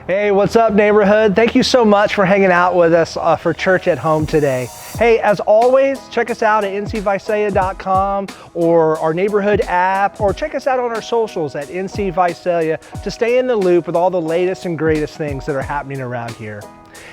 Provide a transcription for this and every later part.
Hey, what's up, neighborhood? Thank you so much for hanging out with us for Church at Home today. Hey, as always, check us out at ncvisalia.com or our neighborhood app, or check us out on our socials at NC Visalia to stay in the loop with all the latest and greatest things that are happening around here.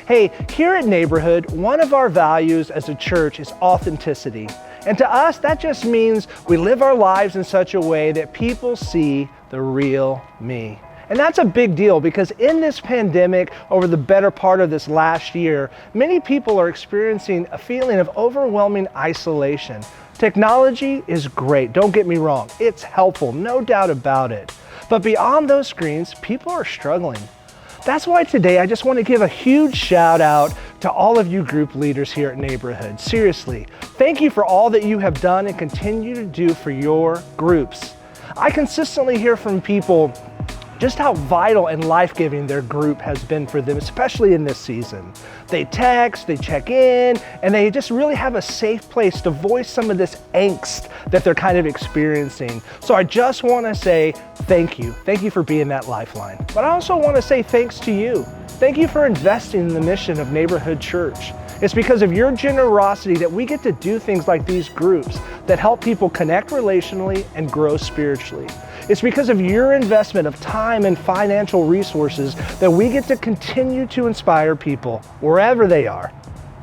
Hey, here at Neighborhood, one of our values as a church is authenticity. And to us, that just means we live our lives in such a way that people see the real me. And that's a big deal because in this pandemic, over the better part of this last year, many people are experiencing a feeling of overwhelming isolation. Technology is great, don't get me wrong. It's helpful, no doubt about it. But beyond those screens, people are struggling. That's why today I just want to give a huge shout out to all of you group leaders here at Neighborhood. Seriously, thank you for all that you have done and continue to do for your groups. I consistently hear from people just how vital and life-giving their group has been for them, especially in this season. They text, they check in, and they just really have a safe place to voice some of this angst that they're kind of experiencing. So I just want to say thank you. Thank you for being that lifeline. But I also want to say thanks to you. Thank you for investing in the mission of Neighborhood Church. It's because of your generosity that we get to do things like these groups that help people connect relationally and grow spiritually. It's because of your investment of time and financial resources that we get to continue to inspire people wherever they are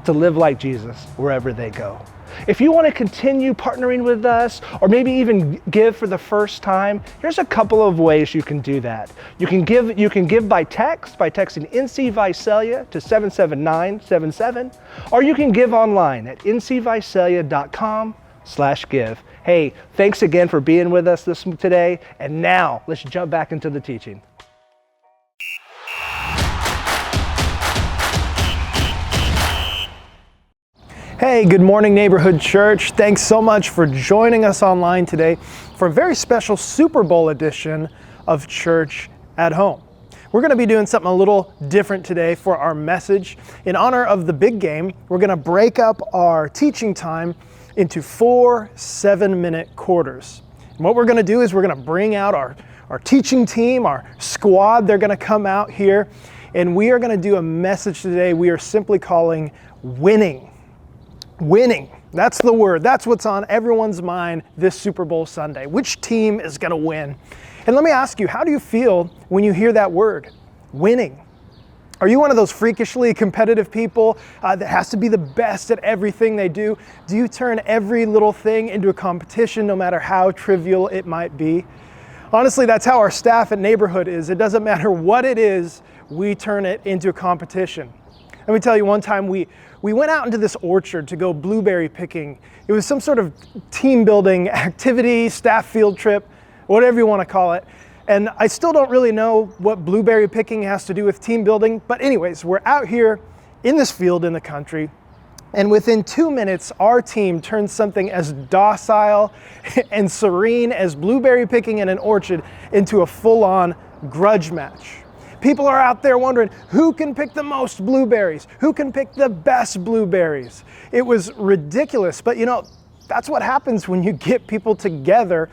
to live like Jesus wherever they go. If you want to continue partnering with us or maybe even give for the first time, here's a couple of ways you can do that. You can give by text by texting NC Visalia to 77977, or you can give online at ncvisalia.com/give. Hey, thanks again for being with us today. And now let's jump back into the teaching. Hey, good morning, Neighborhood Church. Thanks so much for joining us online today for a very special Super Bowl edition of Church at Home. We're going to be doing something a little different today for our message. In honor of the big game, we're going to break up our teaching time into 4 7-minute quarters. And what we're going to do is we're going to bring out our teaching team, our squad. They're going to come out here, and we are going to do a message today we are simply calling Winning. Winning. That's the word. That's what's on everyone's mind this Super Bowl Sunday. Which team is going to win? And let me ask you, how do you feel when you hear that word, winning? Are you one of those freakishly competitive people that has to be the best at everything they do? Do you turn every little thing into a competition, no matter how trivial it might be? Honestly, that's how our staff at Neighborhood is. It doesn't matter what it is, we turn it into a competition. Let me tell you, one time we went out into this orchard to go blueberry picking. It was some sort of team building activity, staff field trip, whatever you want to call it. And I still don't really know what blueberry picking has to do with team building. But anyways, we're out here in this field in the country. And within 2 minutes, our team turned something as docile and serene as blueberry picking in an orchard into a full-on grudge match. People are out there wondering who can pick the most blueberries, who can pick the best blueberries. It was ridiculous, but you know, that's what happens when you get people together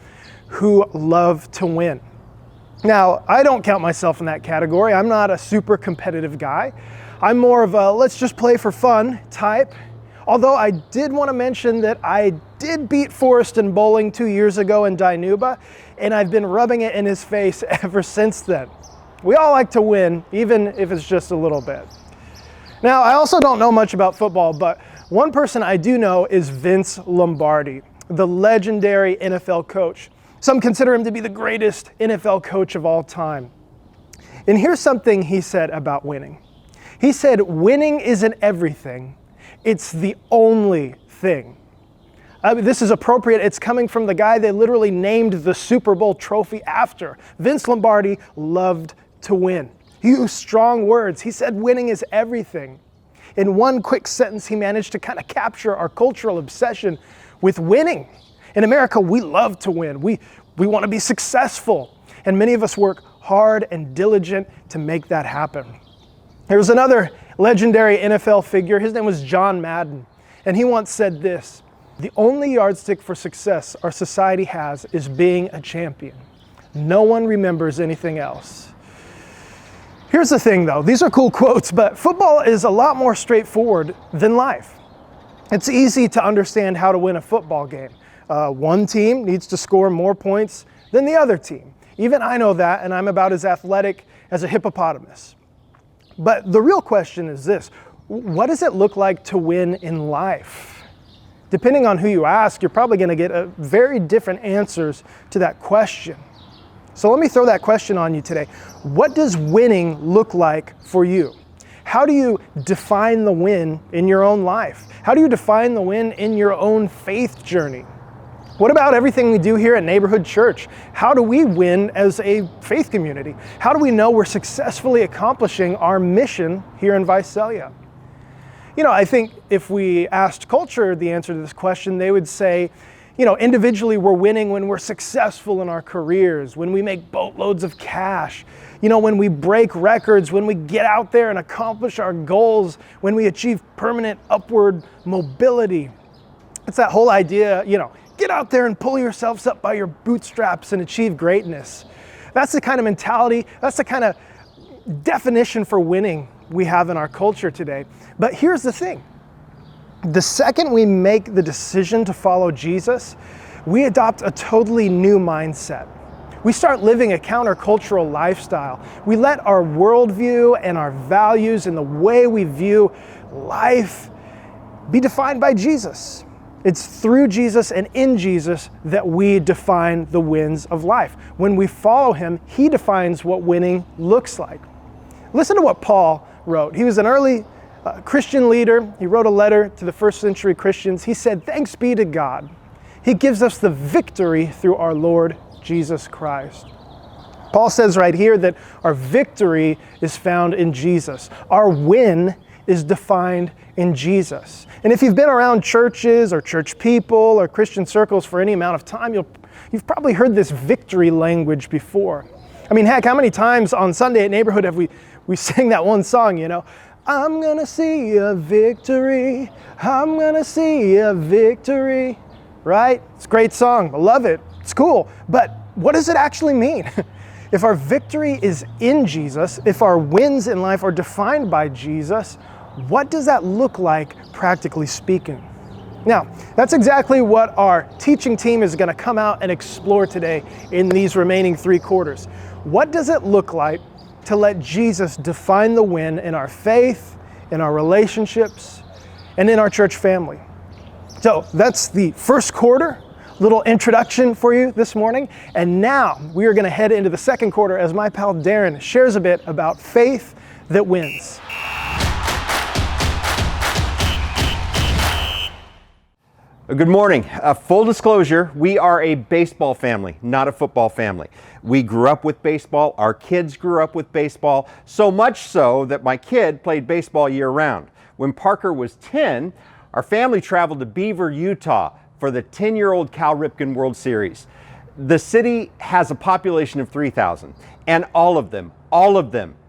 who love to win. Now, I don't count myself in that category. I'm not a super competitive guy. I'm more of a let's just play for fun type. Although I did want to mention that I did beat Forrest in bowling 2 years ago in Dinuba, and I've been rubbing it in his face ever since then. We all like to win, even if it's just a little bit. Now, I also don't know much about football, but one person I do know is Vince Lombardi, the legendary NFL coach. Some consider him to be the greatest NFL coach of all time. And here's something he said about winning. He said, winning isn't everything, it's the only thing. This is appropriate. It's coming from the guy they literally named the Super Bowl trophy after. Vince Lombardi loved to win. He used strong words. He said winning is everything. In one quick sentence, he managed to kind of capture our cultural obsession with winning. In America, we love to win. We want to be successful. And many of us work hard and diligent to make that happen. There was another legendary NFL figure. His name was John Madden. And he once said this: the only yardstick for success our society has is being a champion. No one remembers anything else. Here's the thing though, these are cool quotes, but football is a lot more straightforward than life. It's easy to understand how to win a football game. One team needs to score more points than the other team. Even I know that, and I'm about as athletic as a hippopotamus. But the real question is this: what does it look like to win in life? Depending on who you ask, you're probably going to get very different answers to that question. So let me throw that question on you today. What does winning look like for you? How do you define the win in your own life? How do you define the win in your own faith journey? What about everything we do here at Neighborhood Church? How do we win as a faith community? How do we know we're successfully accomplishing our mission here in Visalia? You know, I think if we asked culture the answer to this question, they would say, you know, individually we're winning when we're successful in our careers, when we make boatloads of cash, you know, when we break records, when we get out there and accomplish our goals, when we achieve permanent upward mobility. It's that whole idea, you know, get out there and pull yourselves up by your bootstraps and achieve greatness. That's the kind of mentality, that's the kind of definition for winning we have in our culture today. But here's the thing. The second we make the decision to follow Jesus, we adopt a totally new mindset. We start living a countercultural lifestyle. We let our worldview and our values and the way we view life be defined by Jesus. It's through Jesus and in Jesus that we define the wins of life. When we follow him, he defines what winning looks like. Listen to what Paul wrote. He was an early Christian leader. He wrote a letter to the first century Christians. He said, "Thanks be to God. He gives us the victory through our Lord Jesus Christ." Paul says right here that our victory is found in Jesus. Our win is defined in Jesus. And if you've been around churches or church people or Christian circles for any amount of time, you've probably heard this victory language before. I mean, heck, how many times on Sunday at Neighborhood have we sang that one song, you know? I'm gonna see a victory, I'm gonna see a victory, right? It's a great song, I love it, it's cool. But what does it actually mean? If our victory is in Jesus, if our wins in life are defined by Jesus, what does that look like practically speaking? Now, that's exactly what our teaching team is going to come out and explore today in these remaining 3 quarters. What does it look like to let Jesus define the win in our faith, in our relationships, and in our church family? So that's the first quarter, little introduction for you this morning. And now we are going to head into the second quarter as my pal Darren shares a bit about faith that wins. Good morning. Full disclosure, we are a baseball family, not a football family. We grew up with baseball. Our kids grew up with baseball, so much so that my kid played baseball year round. When Parker was 10, our family traveled to Beaver, Utah for the 10-year-old Cal Ripken World Series. The city has a population of 3,000, and all of them,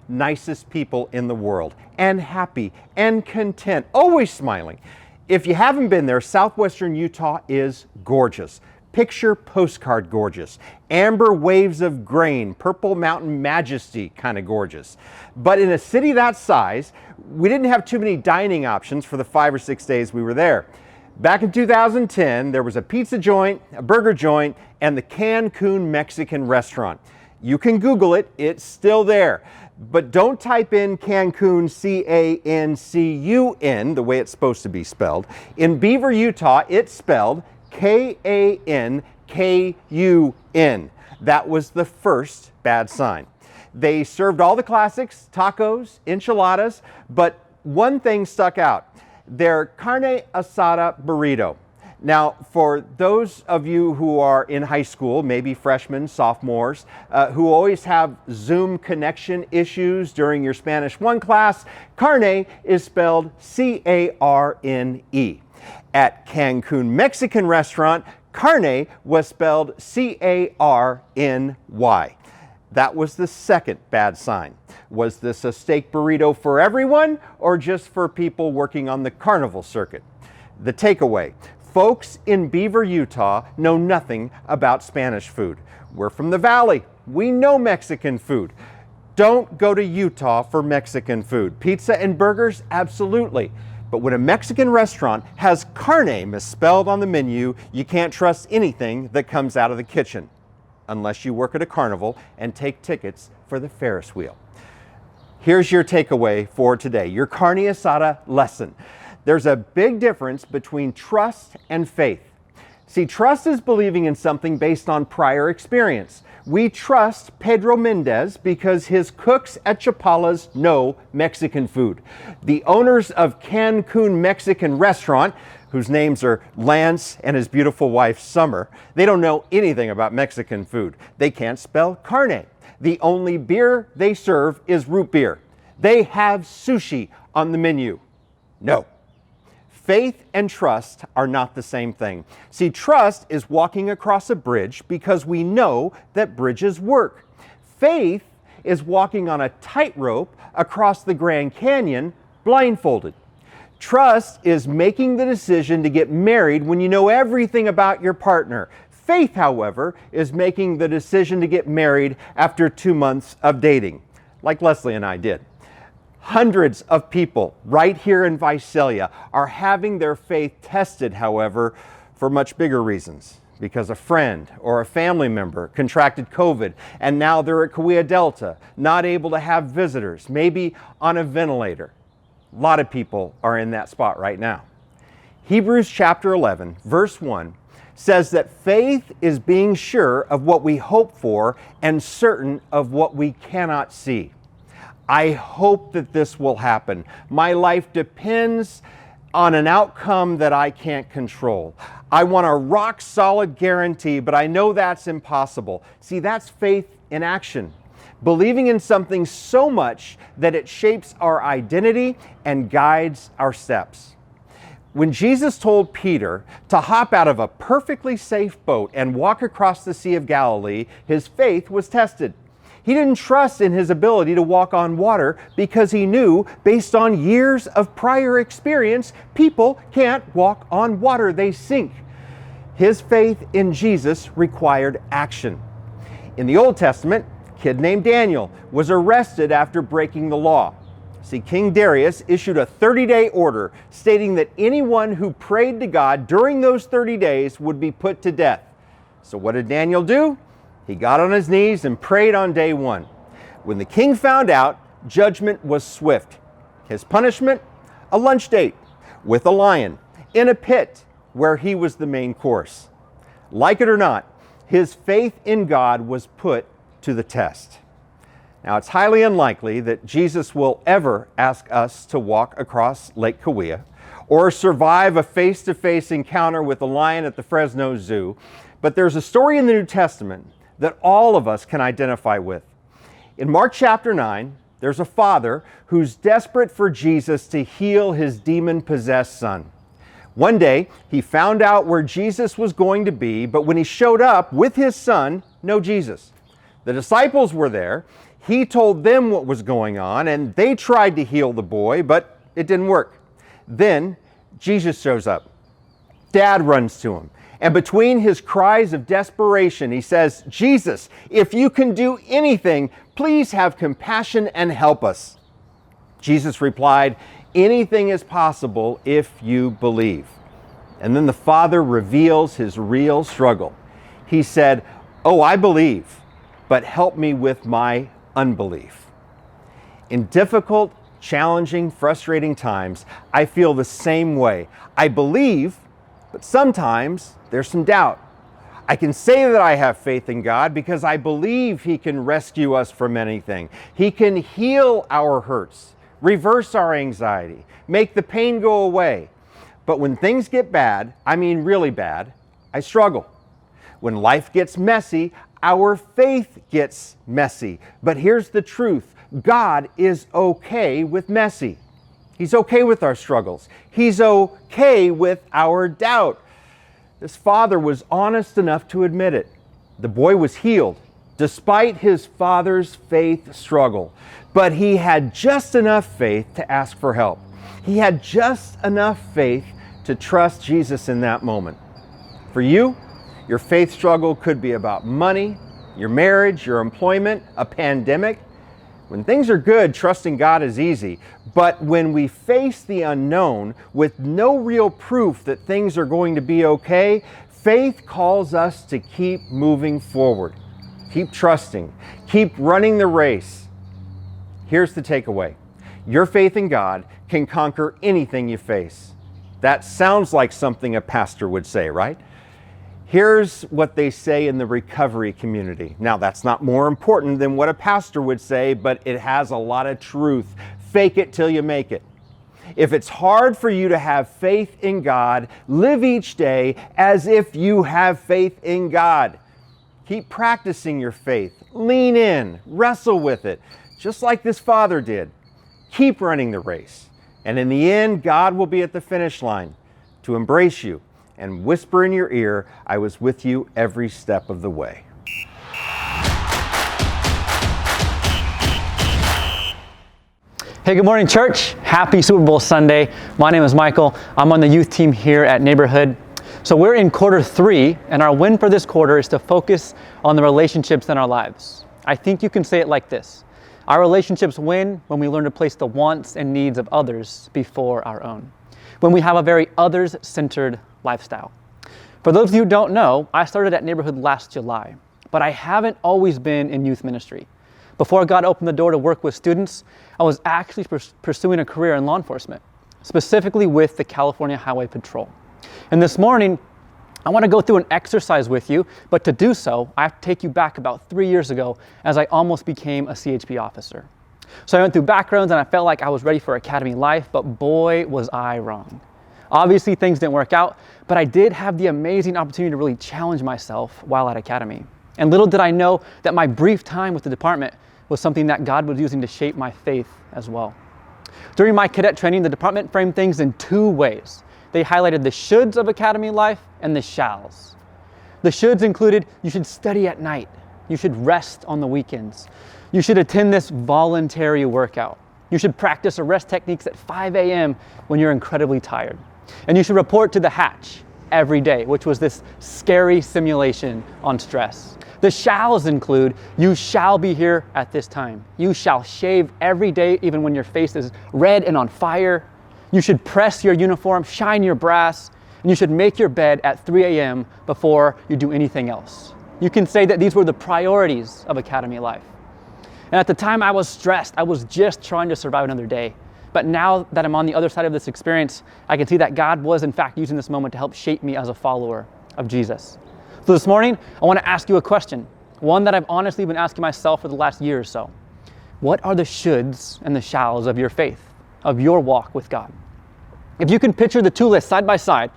nicest people in the world, and happy and content, always smiling. If you haven't been there, southwestern Utah is gorgeous. Picture postcard gorgeous. Amber waves of grain, purple mountain majesty kind of gorgeous. But in a city that size, we didn't have too many dining options for the 5 or 6 days we were there. Back in 2010, there was a pizza joint, a burger joint, and the Cancun Mexican restaurant. You can Google it, it's still there. But don't type in Cancun, C-A-N-C-U-N, the way it's supposed to be spelled. In Beaver, Utah, it's spelled K-A-N-K-U-N. That was the first bad sign. They served all the classics, tacos, enchiladas, but one thing stuck out, their carne asada burrito. Now, for those of you who are in high school, maybe freshmen, sophomores, who always have Zoom connection issues during your Spanish 1 class, carne is spelled C-A-R-N-E. At Cancun Mexican restaurant, carne was spelled C-A-R-N-Y. That was the second bad sign. Was this a steak burrito for everyone or just for people working on the carnival circuit? The takeaway. Folks in Beaver, Utah know nothing about Spanish food. We're from the Valley. We know Mexican food. don't go to Utah for Mexican food. Pizza and burgers, absolutely. But when a Mexican restaurant has carne misspelled on the menu, you can't trust anything that comes out of the kitchen, unless you work at a carnival and take tickets for the Ferris wheel. Here's your takeaway for today, your carne asada lesson. There's a big difference between trust and faith. See, trust is believing in something based on prior experience. We trust Pedro Mendez because his cooks at Chapala's know Mexican food. The owners of Cancun Mexican restaurant, whose names are Lance and his beautiful wife Summer, they don't know anything about Mexican food. They can't spell carne. The only beer they serve is root beer. They have sushi on the menu. No. Faith and trust are not the same thing. See, trust is walking across a bridge because we know that bridges work. Faith is walking on a tightrope across the Grand Canyon blindfolded. Trust is making the decision to get married when you know everything about your partner. Faith, however, is making the decision to get married after 2 months of dating, like Leslie and I did. Hundreds of people right here in Visalia are having their faith tested, however, for much bigger reasons. Because a friend or a family member contracted COVID and now they're at Kaweah Delta, not able to have visitors, maybe on a ventilator. A lot of people are in that spot right now. Hebrews chapter 11, verse 1 says that faith is being sure of what we hope for and certain of what we cannot see. I hope that this will happen. My life depends on an outcome that I can't control. I want a rock solid guarantee, but I know that's impossible. See, that's faith in action. Believing in something so much that it shapes our identity and guides our steps. When Jesus told Peter to hop out of a perfectly safe boat and walk across the Sea of Galilee, his faith was tested. He didn't trust in his ability to walk on water because he knew, based on years of prior experience, people can't walk on water, they sink. His faith in Jesus required action. In the Old Testament, a kid named Daniel was arrested after breaking the law. See, King Darius issued a 30-day order stating that anyone who prayed to God during those 30 days would be put to death. So what did Daniel do? He got on his knees and prayed on day 1. When the king found out, judgment was swift. His punishment? A lunch date with a lion in a pit where he was the main course. Like it or not, his faith in God was put to the test. Now, it's highly unlikely that Jesus will ever ask us to walk across Lake Kaweah or survive a face-to-face encounter with a lion at the Fresno Zoo, but there's a story in the New Testament that all of us can identify with. In Mark chapter 9, there's a father who's desperate for Jesus to heal his demon-possessed son. One day, he found out where Jesus was going to be, but when he showed up with his son, no Jesus. The disciples were there. He told them what was going on, and they tried to heal the boy, but it didn't work. Then, Jesus shows up. Dad runs to him. And between his cries of desperation, he says, "Jesus, if you can do anything, please have compassion and help us." Jesus replied, "Anything is possible if you believe." And then the father reveals his real struggle. He said, "Oh, I believe, but help me with my unbelief." In difficult, challenging, frustrating times, I feel the same way. I believe, but sometimes there's some doubt. I can say that I have faith in God because I believe He can rescue us from anything. He can heal our hurts, reverse our anxiety, make the pain go away. But when things get bad, I mean really bad, I struggle. When life gets messy, our faith gets messy. But here's the truth. God is okay with messy. He's okay with our struggles. He's okay with our doubt. This father was honest enough to admit it. The boy was healed despite his father's faith struggle. But he had just enough faith to ask for help. He had just enough faith to trust Jesus in that moment. For you, your faith struggle could be about money, your marriage, your employment, a pandemic. When things are good, trusting God is easy. But when we face the unknown with no real proof that things are going to be okay, faith calls us to keep moving forward. Keep trusting. Keep running the race. Here's the takeaway. Your faith in God can conquer anything you face. That sounds like something a pastor would say, right? Here's what they say in the recovery community. Now, that's not more important than what a pastor would say, but it has a lot of truth. Fake it till you make it. If it's hard for you to have faith in God, live each day as if you have faith in God. Keep practicing your faith. Lean in, wrestle with it, just like this father did. Keep running the race. And in the end, God will be at the finish line to embrace you and whisper in your ear, I was with you every step of the way. Hey, good morning, church. Happy Super Bowl Sunday. My name is Michael. I'm on the youth team here at Neighborhood. So we're in quarter 3, and our win for this quarter is to focus on the relationships in our lives. I think you can say it like this. Our relationships win when we learn to place the wants and needs of others before our own. When we have a very others-centered lifestyle. For those of you who don't know, I started at Neighborhood last July, but I haven't always been in youth ministry. Before God opened the door to work with students, I was actually pursuing a career in law enforcement, specifically with the California Highway Patrol. And this morning, I want to go through an exercise with you, but to do so, I have to take you back about 3 years ago as I almost became a CHP officer. So I went through backgrounds and I felt like I was ready for academy life, but boy, was I wrong. Obviously, things didn't work out, but I did have the amazing opportunity to really challenge myself while at academy. And little did I know that my brief time with the department was something that God was using to shape my faith as well. During my cadet training, the department framed things in 2 ways. They highlighted the shoulds of academy life and the shalls. The shoulds included, you should study at night. You should rest on the weekends. You should attend this voluntary workout. You should practice arrest techniques at 5 a.m. when you're incredibly tired. And you should report to the hatch every day, which was this scary simulation on stress. The shalls include, you shall be here at this time. You shall shave every day, even when your face is red and on fire. You should press your uniform, shine your brass, and you should make your bed at 3 a.m. before you do anything else. You can say that these were the priorities of academy life. And at the time I was stressed. I was just trying to survive another day. But now that I'm on the other side of this experience, I can see that God was in fact using this moment to help shape me as a follower of Jesus. So this morning, I want to ask you a question, one that I've honestly been asking myself for the last year or so. What are the shoulds and the shalls of your faith, of your walk with God? If you can picture the 2 lists side by side,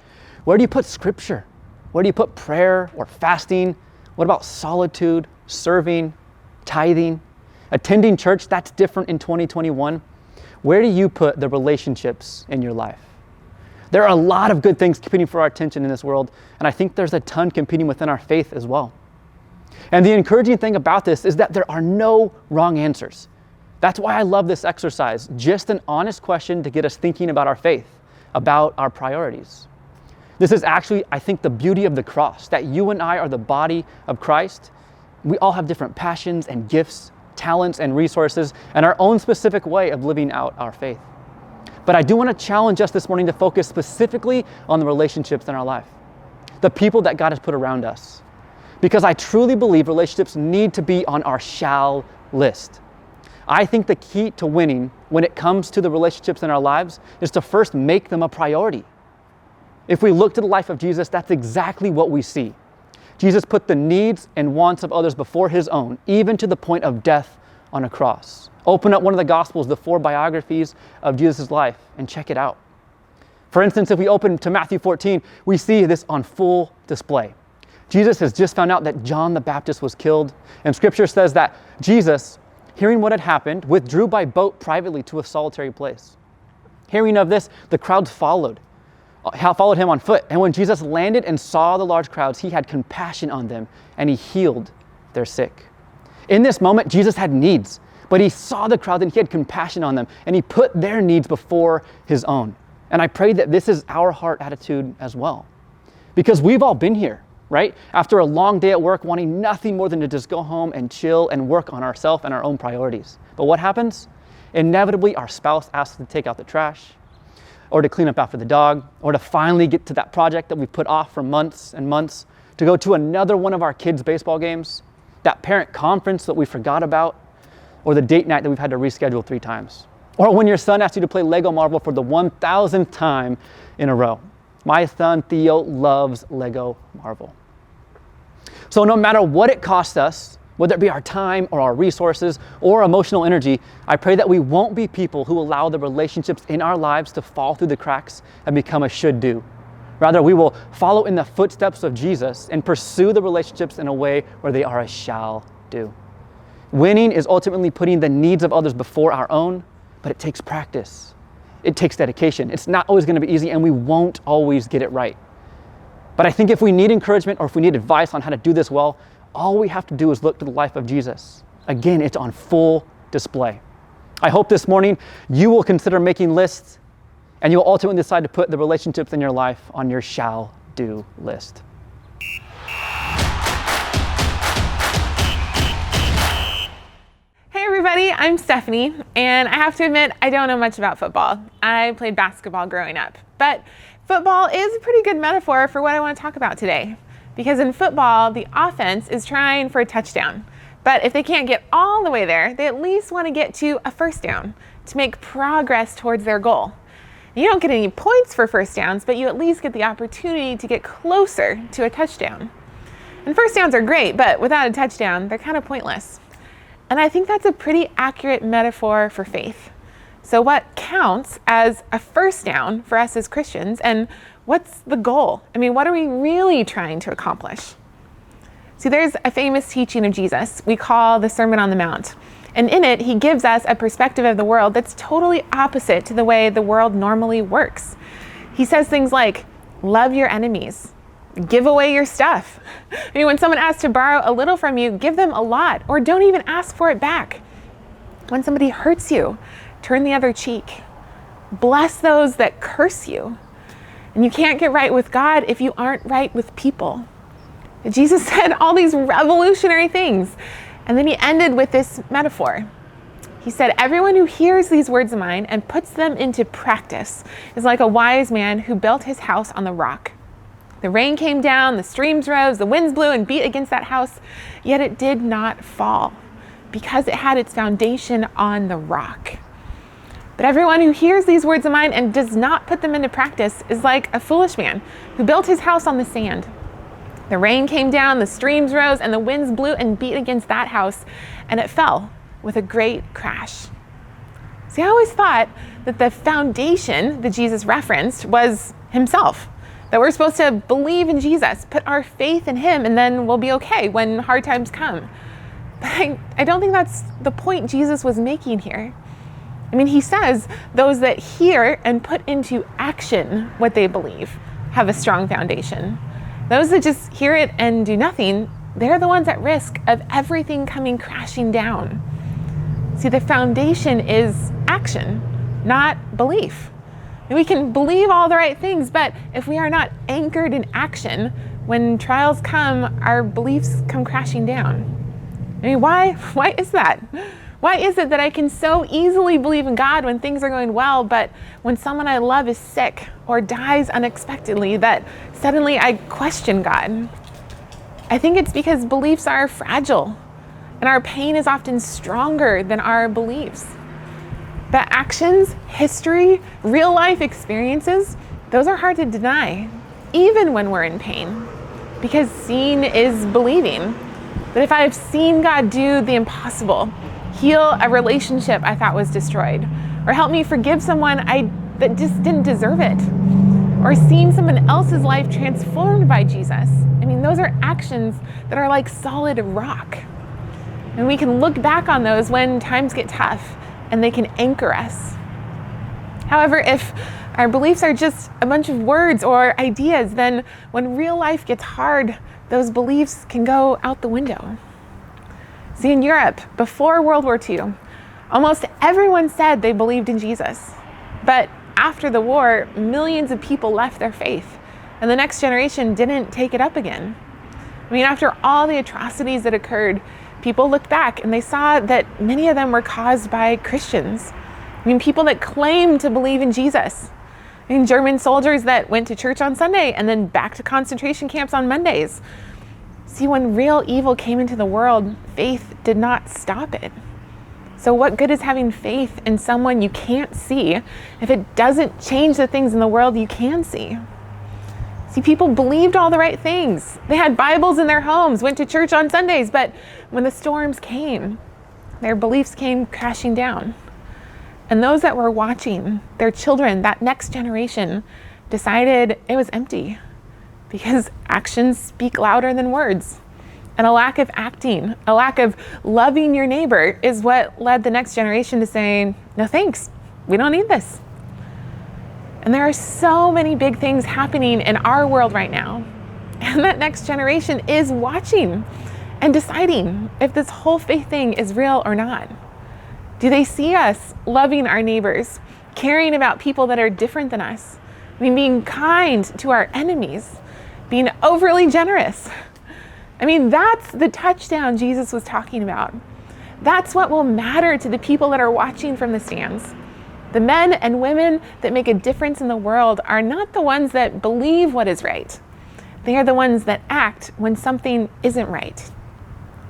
where do you put scripture? Where do you put prayer or fasting? What about solitude, serving, tithing? Attending church, that's different in 2021. Where do you put the relationships in your life? There are a lot of good things competing for our attention in this world, and I think there's a ton competing within our faith as well. And the encouraging thing about this is that there are no wrong answers. That's why I love this exercise, just an honest question to get us thinking about our faith, about our priorities. This is actually, I think, the beauty of the cross, that you and I are the body of Christ. We all have different passions and gifts, talents and resources, and our own specific way of living out our faith. But I do want to challenge us this morning to focus specifically on the relationships in our life, the people that God has put around us. Because I truly believe relationships need to be on our shall list. I think the key to winning when it comes to the relationships in our lives is to first make them a priority. If we look to the life of Jesus, that's exactly what we see. Jesus put the needs and wants of others before his own, even to the point of death on a cross. Open up one of the Gospels, the 4 biographies of Jesus' life, and check it out. For instance, if we open to Matthew 14, we see this on full display. Jesus has just found out that John the Baptist was killed, and Scripture says that Jesus, hearing what had happened, withdrew by boat privately to a solitary place. Hearing of this, the crowds followed him on foot. And when Jesus landed and saw the large crowds, he had compassion on them and he healed their sick. In this moment, Jesus had needs, but he saw the crowd and he had compassion on them and he put their needs before his own. And I pray that this is our heart attitude as well. Because we've all been here. right? After a long day at work, wanting nothing more than to just go home and chill and work on ourselves and our own priorities. But what happens? Inevitably, our spouse asks to take out the trash, or to clean up after the dog, or to finally get to that project that we put off for months and months, to go to another one of our kids' baseball games, that parent conference that we forgot about, or the date night that we've had to reschedule 3 times. Or when your son asks you to play Lego Marvel for the 1,000th time in a row. My son Theo loves Lego Marvel. So no matter what it costs us, whether it be our time or our resources or emotional energy, I pray that we won't be people who allow the relationships in our lives to fall through the cracks and become a should do. Rather, we will follow in the footsteps of Jesus and pursue the relationships in a way where they are a shall do. Winning is ultimately putting the needs of others before our own, but it takes practice. It takes dedication. It's not always going to be easy, and we won't always get it right. But I think if we need encouragement or if we need advice on how to do this well, all we have to do is look to the life of Jesus. Again, it's on full display. I hope this morning you will consider making lists, and you will ultimately decide to put the relationships in your life on your shall do list. Hey everybody, I'm Stephanie, and I have to admit I don't know much about football. I played basketball growing up, but football is a pretty good metaphor for what I want to talk about today. Because in football, the offense is trying for a touchdown. But if they can't get all the way there, they at least want to get to a first down to make progress towards their goal. You don't get any points for first downs, but you at least get the opportunity to get closer to a touchdown. And first downs are great, but without a touchdown, they're kind of pointless. And I think that's a pretty accurate metaphor for faith. So what counts as a first down for us as Christians, and what's the goal? I mean, what are we really trying to accomplish? See, there's a famous teaching of Jesus we call the Sermon on the Mount. And in it, he gives us a perspective of the world that's totally opposite to the way the world normally works. He says things like, love your enemies, give away your stuff. I mean, when someone asks to borrow a little from you, give them a lot, or don't even ask for it back. When somebody hurts you, turn the other cheek. Bless those that curse you. And you can't get right with God if you aren't right with people. Jesus said all these revolutionary things. And then he ended with this metaphor. He said, everyone who hears these words of mine and puts them into practice is like a wise man who built his house on the rock. The rain came down, the streams rose, the winds blew and beat against that house, yet it did not fall because it had its foundation on the rock. But everyone who hears these words of mine and does not put them into practice is like a foolish man who built his house on the sand. The rain came down, the streams rose, and the winds blew and beat against that house, and it fell with a great crash. See, I always thought that the foundation that Jesus referenced was himself, that we're supposed to believe in Jesus, put our faith in him, and then we'll be okay when hard times come. But I don't think that's the point Jesus was making here. I mean, he says those that hear and put into action what they believe have a strong foundation. Those that just hear it and do nothing, they're the ones at risk of everything coming crashing down. See, the foundation is action, not belief. And we can believe all the right things, but if we are not anchored in action, when trials come, our beliefs come crashing down. I mean, why is that? Why is it that I can so easily believe in God when things are going well, but when someone I love is sick or dies unexpectedly, that suddenly I question God? I think it's because beliefs are fragile, and our pain is often stronger than our beliefs. But actions, history, real life experiences, those are hard to deny, even when we're in pain, because seeing is believing. But if I have seen God do the impossible, heal a relationship I thought was destroyed, or help me forgive someone that just didn't deserve it, or seen someone else's life transformed by Jesus, I mean, those are actions that are like solid rock. And we can look back on those when times get tough, and they can anchor us. However, if our beliefs are just a bunch of words or ideas, then when real life gets hard, those beliefs can go out the window. See, in Europe, before World War II, almost everyone said they believed in Jesus. But after the war, millions of people left their faith, and the next generation didn't take it up again. I mean, after all the atrocities that occurred, people looked back and they saw that many of them were caused by Christians. I mean, people that claimed to believe in Jesus. I mean, German soldiers that went to church on Sunday and then back to concentration camps on Mondays. See, when real evil came into the world, faith did not stop it. So what good is having faith in someone you can't see if it doesn't change the things in the world you can see? See, people believed all the right things. They had Bibles in their homes, went to church on Sundays, but when the storms came, their beliefs came crashing down. And those that were watching, their children, that next generation, decided it was empty because actions speak louder than words. And a lack of acting, a lack of loving your neighbor is what led the next generation to saying, no thanks, we don't need this. And there are so many big things happening in our world right now. And that next generation is watching and deciding if this whole faith thing is real or not. Do they see us loving our neighbors, caring about people that are different than us? I mean, being kind to our enemies, being overly generous. I mean, that's the touchdown Jesus was talking about. That's what will matter to the people that are watching from the stands. The men and women that make a difference in the world are not the ones that believe what is right. They are the ones that act when something isn't right.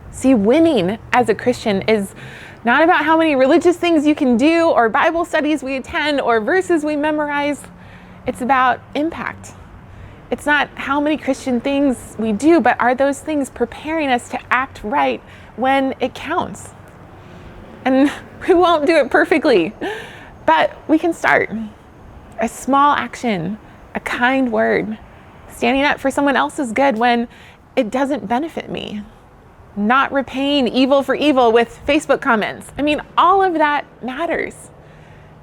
See, winning as a Christian is not about how many religious things you can do or Bible studies we attend or verses we memorize. It's about impact. It's not how many Christian things we do, but are those things preparing us to act right when it counts? And we won't do it perfectly, but we can start. A small action, a kind word, standing up for someone else's good when it doesn't benefit me, not repaying evil for evil with Facebook comments. I mean, all of that matters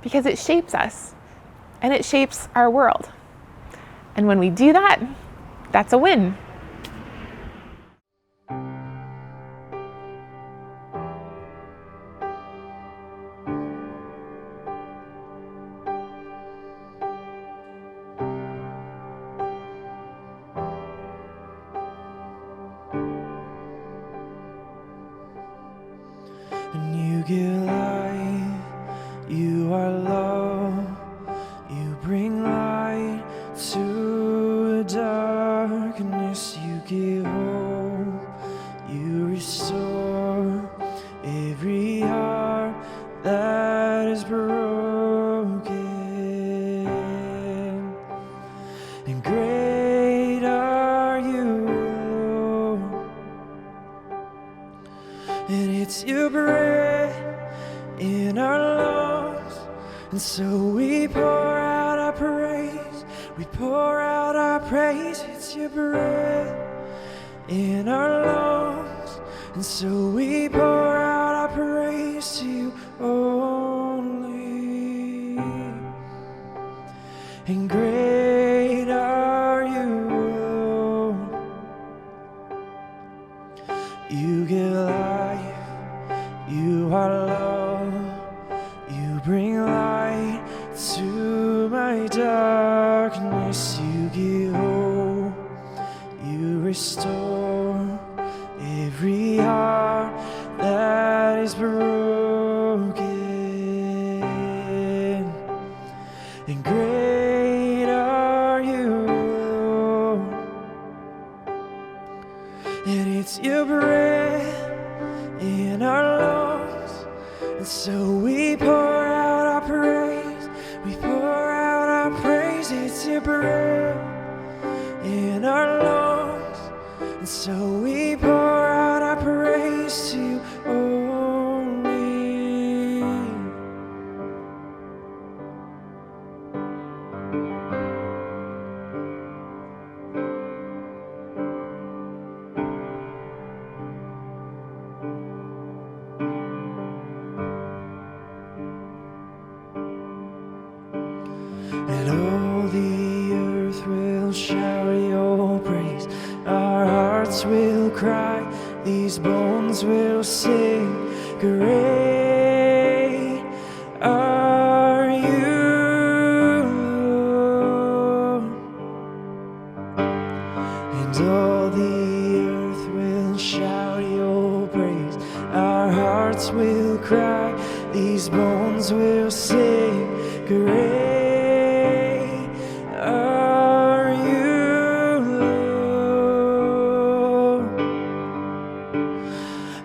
because it shapes us and it shapes our world. And when we do that, that's a win. And you give life, you are love, you bring light to darkness, you give hope, you restore every heart that is broken. And great are you, Lord, and it's your breath in our lungs, and so we pour out our praise, we pour out our praise. It's your breath in our lungs, and so we pour out our praise to you only. And great are you, Lord, you give life, you are love, you bring light to my darkness, you give hope, you restore every heart that is broken. And great are you, Lord, and it's your breath in our lungs, and so we pour out our praise, we pour out our praise. It's your breath in our lungs, and so we pour out our praise to you only. And all the earth will shout your praise, our hearts will cry, these bones will sing. Great are you, Lord, and all the earth shout your praise. Our hearts will cry, these bones will sing. Great are you, Lord.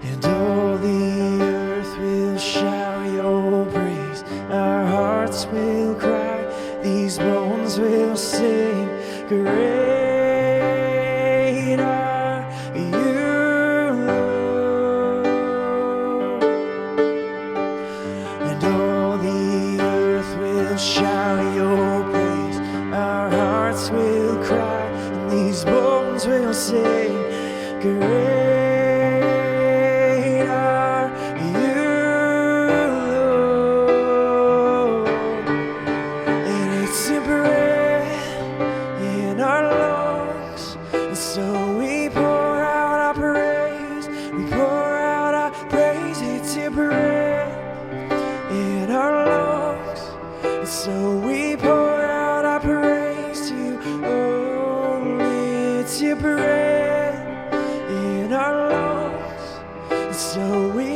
And all the earth will shout your praise. Our hearts will cry, these bones will sing. Great are you, Lord. And all the earth will shout your praise. Our hearts will cry, and these bones will sing. Great are you, Lord. And it's your breath in our lungs, and so we pour out our praise. We pour out our praise. It's your breath in our lungs, and so we pour out our praise to you only. It's your breath in our lungs, and so we